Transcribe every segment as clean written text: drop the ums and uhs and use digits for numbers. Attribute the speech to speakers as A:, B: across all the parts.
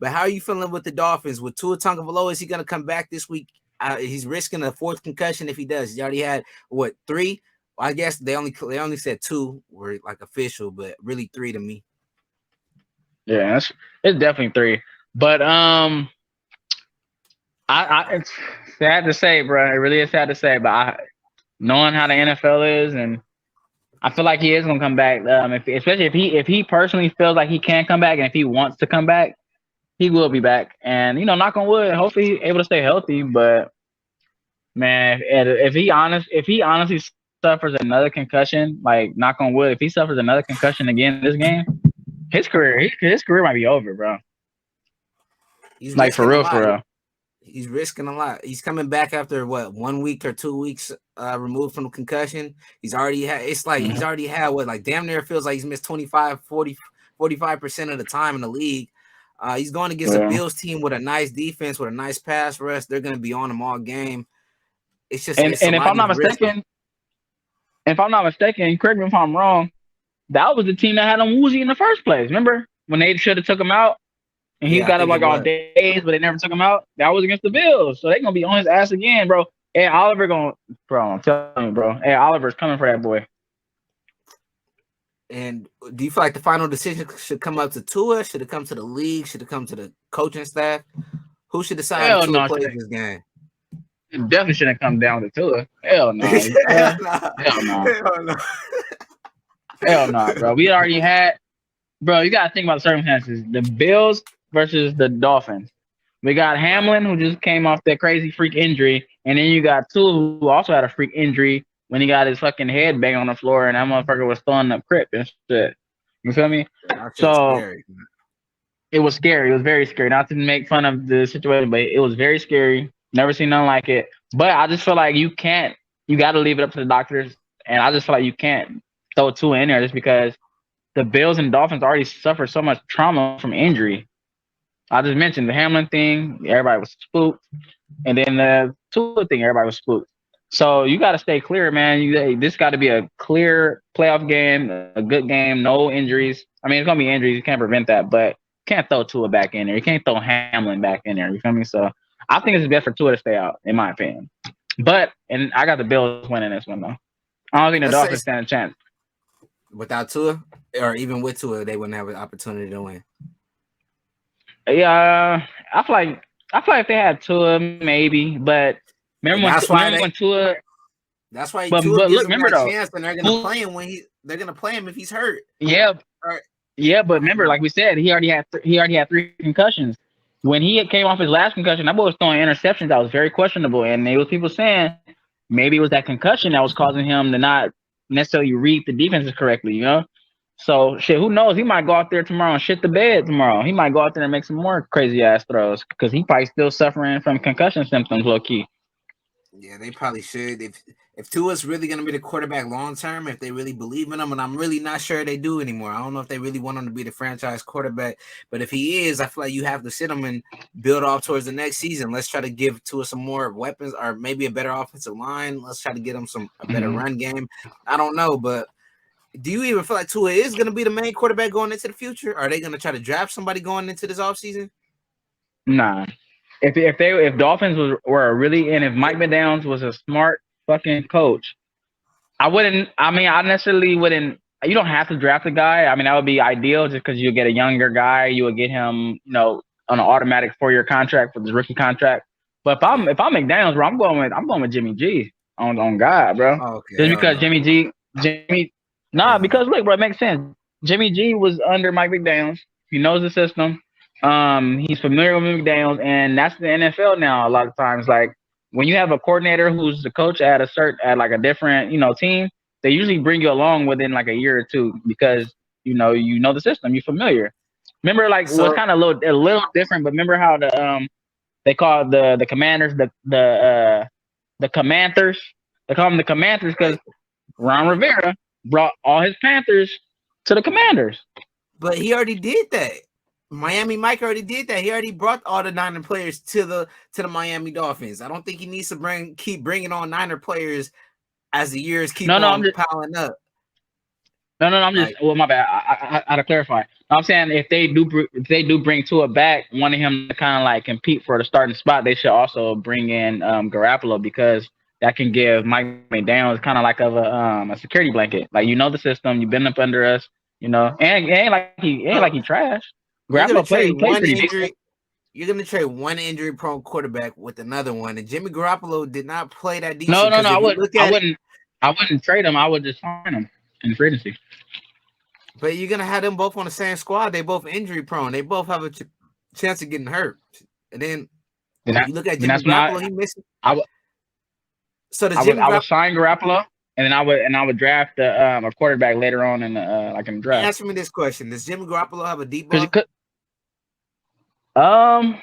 A: But how are you feeling with the Dolphins? With Tua Tagovailoa, is he going to come back this week? He's risking a fourth concussion if he does. He already had what 3? Well, I guess they only said 2 were like official, but really 3 to me.
B: Yeah, it's definitely 3. But it's sad to say, bro. It really is sad to say, but knowing how the NFL is, and I feel like he is gonna come back. Especially if he personally feels like he can come back, and if he wants to come back, he will be back. And knock on wood, hopefully he's able to stay healthy. But man, if he honestly suffers another concussion, like knock on wood, if he suffers another concussion again this game, his career might be over, bro.
A: He's
B: Like for
A: risking a
B: real, for
A: lot.
B: real.
A: He's risking a lot. He's coming back after what 1 week or 2 weeks removed from the concussion. He's already had. It's like he's already had what like damn near feels like he's missed 25, 40, 45% of the time in the league. He's going against a Bills team with a nice defense, with a nice pass rush. They're going to be on him all game. It's just
B: And
A: it's a
B: if
A: lot
B: I'm
A: he's
B: not
A: risking.
B: correct me if I'm wrong, that was the team that had him woozy in the first place. Remember when they should have took him out and he
A: Yeah, I
B: got him
A: think it
B: like all
A: was.
B: days, but they never took him out? That was against the Bills, so they're gonna be on his ass again, bro. Hey Oliver bro. I'm telling you, bro. Hey Oliver's coming for that boy.
A: And do you feel like the final decision should come up to Tua? Should it come to the league? Should it come to the coaching staff? Who should decide if
B: Hell
A: Tua
B: no,
A: plays this game?
B: it definitely shouldn't come down to Tua. Hell no,
A: Hell no.
B: hell no,
A: Hell no.
B: hell no, bro. We already had, bro. You gotta think about the circumstances. The Bills versus the Dolphins. We got
A: Right.
B: Hamlin, who just came off that crazy freak injury, and then you got Tua, who also had a freak injury when he got his fucking head banged on the floor, and that motherfucker was throwing up crip and shit. You feel me?
A: That shit's
B: So
A: scary.
B: it was scary. It was very scary. Not to make fun of the situation, but it was very scary. Never seen nothing like it. But I just feel like you can't. You got to leave it up to the doctors, and I just feel like you can't throw Tua in there just because the Bills and Dolphins already suffered so much trauma from injury. I just mentioned the Hamlin thing. Everybody was spooked. And then the Tua thing, everybody was spooked. So you got to stay clear, man. This got to be a clear playoff game, a good game, no injuries. I mean, it's gonna be injuries. You can't prevent that, but you can't throw Tua back in there. You can't throw Hamlin back in there. You feel me? So I think it's best for Tua to stay out, in my opinion. And I got the Bills winning this one though. I don't think the
A: Let's say
B: Dolphins stand a chance.
A: without Tua, or even with Tua, they wouldn't have an opportunity to win.
B: Yeah, I feel like if they had Tua, maybe. But
A: And that's why
B: remember when Tua?
A: that's why
B: But
A: Tua
B: but
A: gives
B: look,
A: them
B: remember
A: that
B: though.
A: chance, and they're gonna play him if he's hurt.
B: Yeah,
A: All right.
B: yeah, but remember, like we said, he already had 3 concussions. When he came off his last concussion, that boy was throwing interceptions that was very questionable, and there was people saying maybe it was that concussion that was causing him to not necessarily read the defenses correctly. So shit, who knows? He might go out there tomorrow and shit the bed tomorrow. He might go out there and make some more crazy ass throws because he probably still suffering from concussion symptoms, low key.
A: Yeah, they probably should. If Tua's really gonna be the quarterback long term, if they really believe in him, and I'm really not sure they do anymore. I don't know if they really want him to be the franchise quarterback, but if he is, I feel like you have to sit him and build off towards the next season. Let's try to give Tua some more weapons, or maybe a better offensive line. Let's try to get him a better
B: Mm-hmm.
A: run game. I don't know, but do you even feel like Tua is gonna be the main quarterback going into the future? Are they gonna try to draft somebody going into this offseason?
B: Nah. If Dolphins were really and if Mike McDaniels was a smart fucking coach, I wouldn't. I mean, I necessarily wouldn't. You don't have to draft a guy. I mean, that would be ideal just because you get a younger guy. You would get him, on an automatic 4-year contract for his rookie contract. But if I'm McDaniels, bro, I'm going with Jimmy G on God, bro.
A: Oh, okay,
B: Just
A: hell
B: because
A: no,
B: Nah,
A: hell no.
B: because look, bro, it makes sense. Jimmy G was under Mike McDaniels. He knows the system. He's familiar with McDaniels, and that's the NFL now. A lot of times, like when you have a coordinator who's the coach at like a different team, they usually bring you along within like a year or two because you know the system, you're familiar. Remember, like what's
A: So
B: kind of a little different, but remember how they call the commanders the commanders. They call them the commanders because Ron Rivera brought all his Panthers to the Commanders.
A: but he already did that. Miami Mike already did that. He already brought all the Niner players to the Miami Dolphins. I don't think he needs to keep bringing on Niner players as the years keep
B: No, no,
A: on piling up.
B: No. I'm just.
A: Like,
B: Well, my bad. I to clarify. I'm saying if they do bring Tua back, wanting him to kind of like compete for the starting spot, they should also bring in Garoppolo because that can give Mike McDaniels kind of like a security blanket. Like you know the system, you've been up under us, you know, and it ain't like he
A: so
B: trash.
A: you're gonna
B: Garoppolo
A: trade
B: he played
A: one
B: pretty decent.
A: injury. You're gonna trade one injury prone quarterback with another one, and Jimmy Garoppolo did not play that
B: No,
A: decent.
B: no,
A: Because
B: no.
A: if you look at it,
B: I wouldn't trade him. I would just sign him in free agency.
A: but you're gonna have them both on the same squad. They both injury prone. They both have a chance of getting hurt. And then you look at
B: Then
A: Jimmy
B: that's not.
A: Garoppolo, he missing.
B: I would
A: So the Jimmy
B: I would
A: Garoppolo.
B: sign Garoppolo, and then I would draft a quarterback later on in the like in the draft.
A: Answer me this question: does Jimmy Garoppolo have a deep
B: Because
A: ball?
B: um,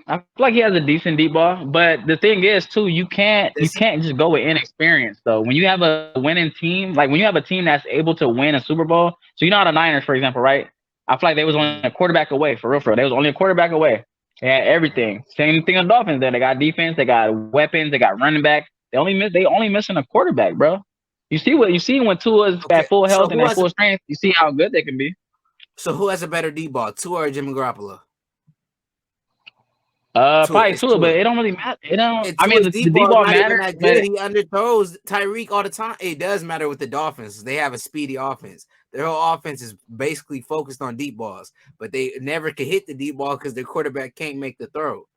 B: I feel like he has a decent deep ball, but the thing is too, you
A: Does he?
B: can't just go with inexperience though. When you have a winning team, like when you have a team that's able to win a Super Bowl, so you know how the Niners, for example, right? I feel like they was only a quarterback away for real. For real. They was only a quarterback away. They had everything. Same thing on Dolphins. There, they got defense, they got weapons, they got running back. They only missing a quarterback, bro. You see when Tua's
A: Okay,
B: at full
A: so
B: health and
A: who
B: at
A: has a
B: full strength, you see how good they can be.
A: better deep ball, Tua or Jimmy Garoppolo? Tua.
B: Probably
A: It's
B: Tua, but
A: Tua.
B: it don't really matter. It don't.
A: And
B: I mean,
A: Tua's
B: the
A: deep
B: deep
A: ball is
B: ball
A: not even
B: matters,
A: that good.
B: but
A: He underthrows Tyreek all the time. It does matter with the Dolphins. They have a speedy offense. Their whole offense is basically focused on deep balls, but they never can hit the deep ball because their quarterback can't make the throw.